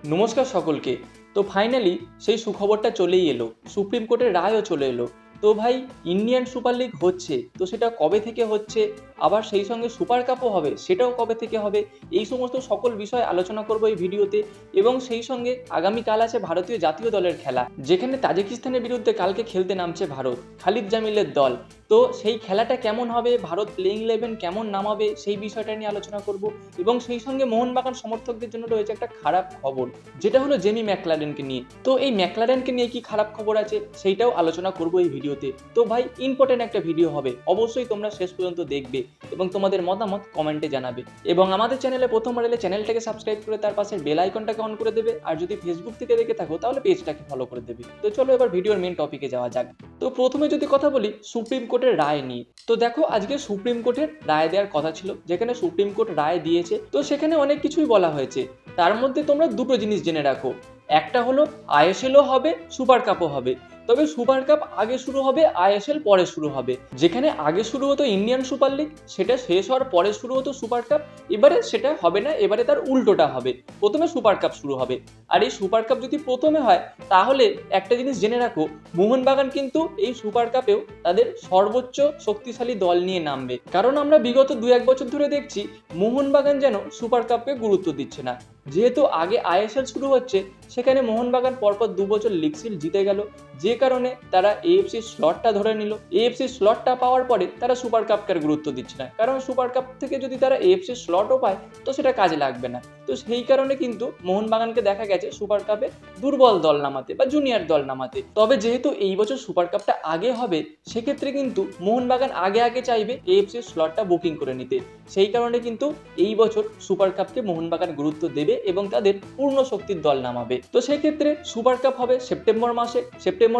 নমস্কার সকলকে। তো ফাইনালি সেই সুখবরটা চলেই এলো, সুপ্রিম কোর্টের রায়ও চলে এলো। তো ভাই, ইন্ডিয়ান সুপার লিগ হচ্ছে, তো সেটা কবে থেকে হচ্ছে, আবার সেই সঙ্গে সুপার কাপও হবে, সেটাও কবে থেকে হবে, এই সমস্ত সকল বিষয় আলোচনা করবো এই ভিডিওতে। এবং সেই সঙ্গে আগামীকাল আছে ভারতীয় জাতীয় দলের খেলা, যেখানে তাজিকিস্তানের বিরুদ্ধে কালকে খেলতে নামছে ভারত, খালিদ জামিলের দল। তো সেই খেলাটা কেমন হবে, ভারত প্লেইং 11 কেমন নামাবে, সেই বিষয়টা নিয়ে আলোচনা করব। এবং সেই সঙ্গে মোহনবাগান সমর্থকদের জন্য রয়েছে একটা খারাপ খবর, যেটা হলো জেমি ম্যাকলারেনকে নিয়ে। তো এই ম্যাকলারেনকে নিয়ে কি খারাপ খবর আছে, সেইটাও আলোচনা করব এই ভিডিওতে। তো ভাই, ইম্পর্টেন্ট একটা ভিডিও হবে, অবশ্যই তোমরা শেষ পর্যন্ত দেখবে এবং তোমাদের মতামত কমেন্টে জানাবে। এবং আমাদের চ্যানেলে প্রথমবার এলে চ্যানেলটাকে সাবস্ক্রাইব করে তার পাশের বেল আইকনটাকে অন করে দেবে। আর যদি ফেসবুক থেকে দেখে থাকো তাহলে পেজটাকে ফলো করে দেবে। তো চলো এবার ভিডিওর মেন টপিকে যাওয়া যাক। তো প্রথমে যদি কথা বলি সুপ্রিম কোর্টের রায় নিয়ে, তো দেখো আজকে সুপ্রিম কোর্টের রায় দেওয়ার কথা ছিল, যেখানে সুপ্রিম কোর্ট রায় দিয়েছে। তো সেখানে অনেক কিছুই বলা হয়েছে, তার মধ্যে তোমরা দুটো জিনিস জেনে রাখো। একটা হলো আইএসএলও হবে, সুপার কাপও হবে। তবে সুপার কাপ আগে শুরু হবে, আইএসএল পরে শুরু হবে। যেখানে আগে শুরু হতো ইন্ডিয়ান সুপার লিগ, সেটা শেষ হওয়ার পরে শুরু হতো সুপার কাপ। এবারে সেটা হবে না, এবারে তার উল্টোটা হবে, প্রথমে সুপার কাপ শুরু হবে। আর এই সুপার কাপ যদি প্রথমে হয়, তাহলে একটা জিনিস জেনে রাখো, মোহনবাগান কিন্তু এই সুপার কাপেও তাদের সর্বোচ্চ শক্তিশালী দল নিয়ে নামবে। কারণ আমরা বিগত 2-1 বছর ধরে দেখছি মোহনবাগান যেন সুপার কাপকে গুরুত্ব দিচ্ছে না। যেহেতু আগে আইএসএল শুরু হচ্ছে, সেখানে মোহনবাগান পরপর 2 বছর লিগ শিল্ড জিতে গেল, যে কারণে তারা এএফসি স্লটটা ধরে নিল। এএফসি স্লটটা পাওয়ার পরে তারা সুপার কাপকে গুরুত্ব দিচ্ছে না, কারণ সুপার কাপ থেকে যদি তারা এএফসি স্লটও পায় তো সেটা কাজে লাগবে না। তো সেই কারণে কিন্তু মোহনবাগানকে দেখা গেছে সুপার কাপে দুর্বল দল নামাতে বা জুনিয়র দল নামাতে। তবে যেহেতু এই বছর সুপার কাপটা আগে হবে, সেক্ষেত্রে কিন্তু মোহনবাগান আগে আগে চাইবে এএফসি স্লটটা বুকিং করে নিতে। সেই কারণে কিন্তু এই বছর সুপার কাপকে মোহনবাগান গুরুত্ব দেবে এবং তাদের পূর্ণ শক্তির দল নামাবে। তো সেই ক্ষেত্রে সুপার কাপ হবে সেপ্টেম্বর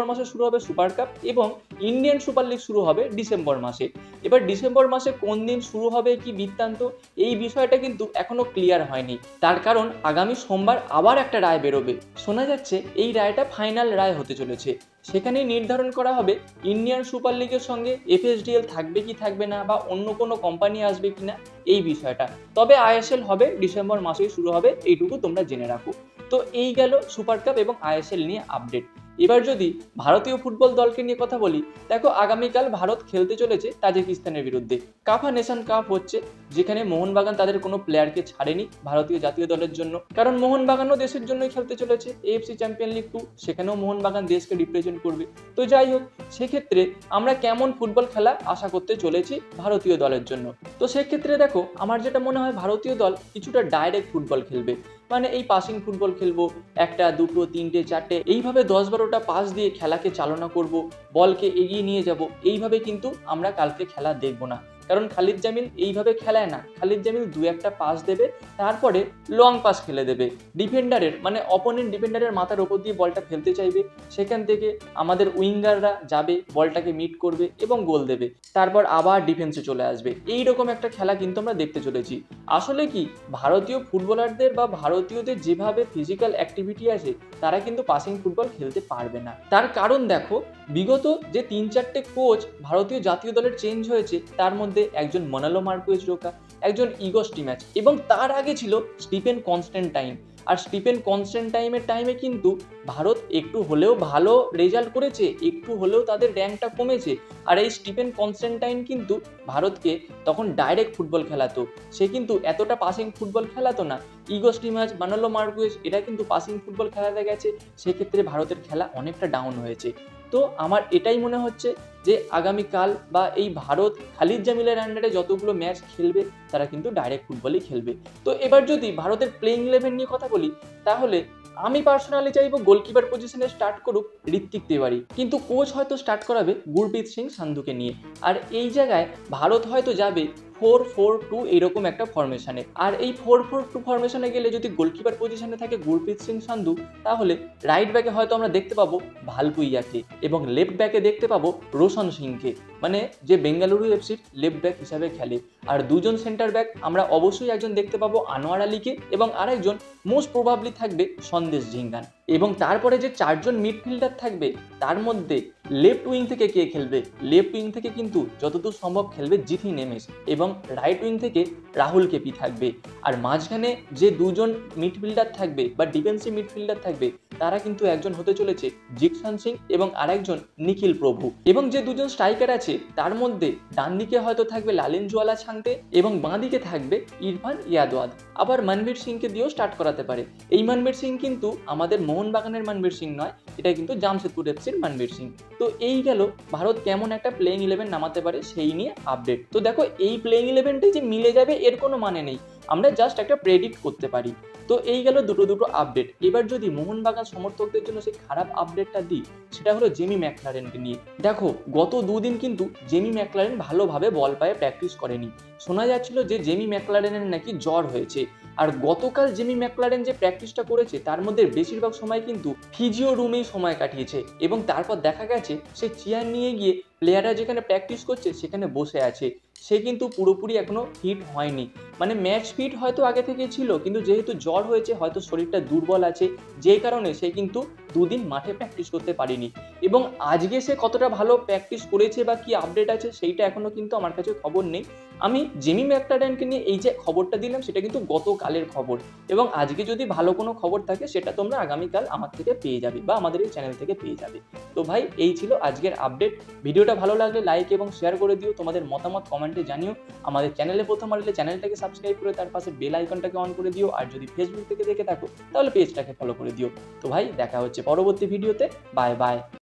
মাসে শুরু হবে সুপার কাপ, এবং ইন্ডিয়ান সুপার লিগ শুরু হবে ডিসেম্বর মাসে। এবার ডিসেম্বর মাসে কোন দিন শুরু হবে, কি বৃত্তান্ত, এই বিষয়টা কিন্তু এখনো ক্লিয়ার হয়নি। তার কারণ আগামী সোমবার আবার একটা রায় বেরোবে, শোনা যাচ্ছে এই রায়টা ফাইনাল রায় হতে চলেছে। সেখানেই নির্ধারণ করা হবে ইন্ডিয়ান সুপার লিগের সঙ্গে এফএসডিএল থাকবে কি থাকবে না, বা অন্য কোনো কোম্পানি আসবে কিনা, এই বিষয়টা। তবে আইএসএল হবে ডিসেম্বর মাসেই শুরু হবে, এইটুকু তোমরা জেনে রাখো। তো এই গেল সুপার কাপ এবং আইএসএল নিয়ে আপডেট। এবার যদি ভারতীয় ফুটবল দলকে নিয়ে কথা বলি, দেখো আগামীকাল ভারত খেলতে চলেছে তাজিকিস্তানের বিরুদ্ধে। কাফা নেশন কাপ হচ্ছে, যেখানে মোহনবাগান তাদের কোনো প্লেয়ারকে ছাড়েনি ভারতীয় জাতীয় দলের জন্য, কারণ মোহনবাগানও দেশের জন্যই খেলতে চলেছে। এএফসি চ্যাম্পিয়ন লিগ 2, সেখানেও মোহনবাগান দেশকে রিপ্রেজেন্ট করবে। তো যাই হোক, সেক্ষেত্রে আমরা কেমন ফুটবল খেলা আশা করতে চলেছি ভারতীয় দলের জন্য। তো সেক্ষেত্রে দেখো, আমার যেটা মনে হয় ভারতীয় দল কিছুটা ডাইরেক্ট ফুটবল খেলবে, মানে এই পাসিং ফুটবল খেলবো, 1টা 2টো 3টে 4টে এইভাবে 10-12টা পাস দিয়ে খেলাকে চালনা করব, বলকে এগিয়ে নিয়ে যাব। এইভাবে কিন্তু আমরা কালকে খেলা দেখব না, কারণ খালিদ জামিল এইভাবে খেলায় না। খালিদ জামিল 2-1টা পাস দেবে, তারপরে লং পাস খেলে দেবে ডিফেন্ডারের, মানে অপোনেন্ট ডিফেন্ডারের মাথার উপর দিয়ে বলটা ফেলতে চাইবে। সেখান থেকে আমাদের উইঙ্গাররা যাবে, বলটাকে মিট করবে এবং গোল দেবে, তারপর আবার ডিফেন্সে চলে আসবে। এইরকম একটা খেলা কিন্তু আমরা দেখতে চলেছি। আসলে কি, ভারতীয় ফুটবলারদের বা ভারতীয়দের যেভাবে ফিজিক্যাল অ্যাক্টিভিটি আছে, তারা কিন্তু পাসিং ফুটবল খেলতে পারবে না। তার কারণ দেখো, বিগত যে 3-4টে কোচ ভারতীয় জাতীয় দলের চেঞ্জ হয়েছে, তার মধ্যে একজন মনালো মার্কুয়েজ রোকা, একজন ইগো স্টিম্যাচ, এবং তার আগে ছিল স্টিফেন কনস্ট্যান্টাইন। আর স্টিফেন কনস্ট্যান্টাইনের টাইমে কিন্তু ভারত একটু হলেও ভালো রেজাল্ট করেছে, একটু হলেও তাদের র্যাঙ্কটা কমেছে। আর এই স্টিফেন কনস্ট্যান্টাইন কিন্তু ভারতকে তখন ডাইরেক্ট ফুটবল খেলাতো, সে কিন্তু এতটা পাসিং ফুটবল খেলাতো না। ইগো স্টিমাচ, মানালো মার্কুয়েজ, এরা কিন্তু পাসিং ফুটবল খেলাতে গেছে, সেক্ষেত্রে ভারতের খেলা অনেকটা ডাউন হয়েছে। তো আমার এটাই মনে হচ্ছে যে আগামীকাল বা এই ভারত খালিদ জামিলের আন্ডারে যতগুলো ম্যাচ খেলবে, তারা কিন্তু ডাইরেক্ট ফুটবলই খেলবে। তো এবার যদি ভারতের প্লেইং 11 নিয়ে কথা বলি, তাহলে আমি পার্সোনালি চাইবো গোলকিপার পজিশনে স্টার্ট করুক ঋত্বিক তিওয়ারি, কিন্তু কোচ হয়তো স্টার্ট করাবে গুরপ্রীত সিং সান্ধুকে নিয়ে। আর এই জায়গায় ভারত হয়তো যাবে 4-4-2 এরকম একটা ফরমেশনে। আর এই 4-4-2 ফরমেশনে গেলে যদি গোলকিপার পজিশনে থাকে গুরপ্রীত সিং সান্ধু, তাহলে রাইট ব্যাকে হয়তো আমরা দেখতে পাবো ভালপুইয়াকে, এবং লেফট ব্যাকে দেখতে পাবো রোশন সিংকে, মানে যে বেঙ্গালুরু এফসির লেফট ব্যাক হিসাবে খেলে। আর দুজন সেন্টার ব্যাক আমরা অবশ্যই একজন দেখতে পাবো আনোয়ার আলীকে, এবং আরেকজন মোস্ট প্রবাবলি থাকবে সন্দেশ ঝিঙ্গান। এবং তারপরে যে 4জন মিডফিল্ডার থাকবে, তার মধ্যে লেফট উইং থেকে কে খেলবে? লেফট উইং থেকে কিন্তু যতদূর সম্ভব খেলবে জিথি নেমেস এবং রাইট উইং থেকে রাহুল কেপি থাকবে। আর মাঝখানে যে দুজন মিডফিল্ডার থাকবে বা ডিফেন্সিভ মিডফিল্ডার থাকবে তারা কিন্তু একজন হতে চলেছে জিকসান সিং এবং আরেকজন নিখিল প্রভু। এবং যে দুজন স্ট্রাইকার আছে তার মধ্যে ডান দিকে হয়তো থাকবে লালেনজওয়ালা ছাংতে এবং বাঁ দিকে থাকবে ইরফান ইয়াদওয়াদ। আবার মনবীর সিংকে দিয়েও স্টার্ট করাতে পারে। এই মনবীর সিং কিন্তু আমাদের মোহনবাগানের মনবীর সিং নয়, এটা কিন্তু জামশেদপুর এফসির মনবীর সিং। তো এই গেল ভারত কেমন একটা প্লেইং 11 নামাতে পারে সেই নিয়ে আপডেট। তো দেখো এই প্লেইং 11টাই যে মিলে যাবে এর কোনো মানে নেই, আমরা জাস্ট একটা প্রেডিক্ট করতে পারি। তো এই গেল দুটো আপডেট। এবার যদি মোহনবাগান সমর্থকদের জন্য সেই খারাপ আপডেটটা দিই, সেটা হলো জেমি ম্যাকলারেনকে নিয়ে। দেখো গত দুদিন কিন্তু জেমি ম্যাকলারেন ভালোভাবে বল পায়ে প্র্যাকটিস করেনি। শোনা যাচ্ছিল যে জেমি ম্যাকলারেনের নাকি জ্বর হয়েছে। আর গতকাল জেমি ম্যাকলারেন যে প্র্যাকটিসটা করেছে তার মধ্যে বেশিরভাগ সময় কিন্তু ফিজিও রুমেই সময় কাটিয়েছে এবং তারপর দেখা গেছে সে চেয়ার নিয়ে গিয়ে প্লেয়াররা যেখানে প্র্যাকটিস করছে সেখানে বসে আছে। সে কিন্তু পুরোপুরি এখনো ফিট হয়নি, মানে ম্যাচ ফিট হয়তো আগে থেকেই ছিল, কিন্তু যেহেতু জ্বর হয়েছে হয়তো শরীরটা দুর্বল আছে, যে কারণে সে কিন্তু দুদিন মাঠে প্র্যাকটিস করতে পারেনি। এবং আজকে সে কতটা ভালো প্র্যাকটিস করেছে বা কি আপডেট আছে সেইটা এখনো কিন্তু আমার কাছে খবর নেই। আমি জেমি ম্যাকলারেনকে নিয়ে এই যে খবরটা দিলাম সেটা কিন্তু গতকালের খবর, এবং আজকে যদি ভালো কোনো খবর থাকে সেটা তোমরা আগামীকাল আমার থেকে পেয়ে যাবে বা আমাদের এই চ্যানেল থেকে পেয়ে যাবে। তো ভাই এই ছিল আজকের আপডেট। ভিডিওটা ভালো লাগলে লাইক এবং শেয়ার করে দিও, তোমাদের মতামত কমেন্টে জানিও। আমাদের চ্যানেলে প্রথম আসলে চ্যানেলটাকে সাবস্ক্রাইব করে তার পাশে বেল আইকনটাকে অন করে দিও, আর যদি ফেসবুক থেকে দেখে থাকো তাহলে পেজটাকে ফলো করে দিও। তো ভাই দেখা হচ্ছে পরবর্তী ভিডিওতে, বাই বাই।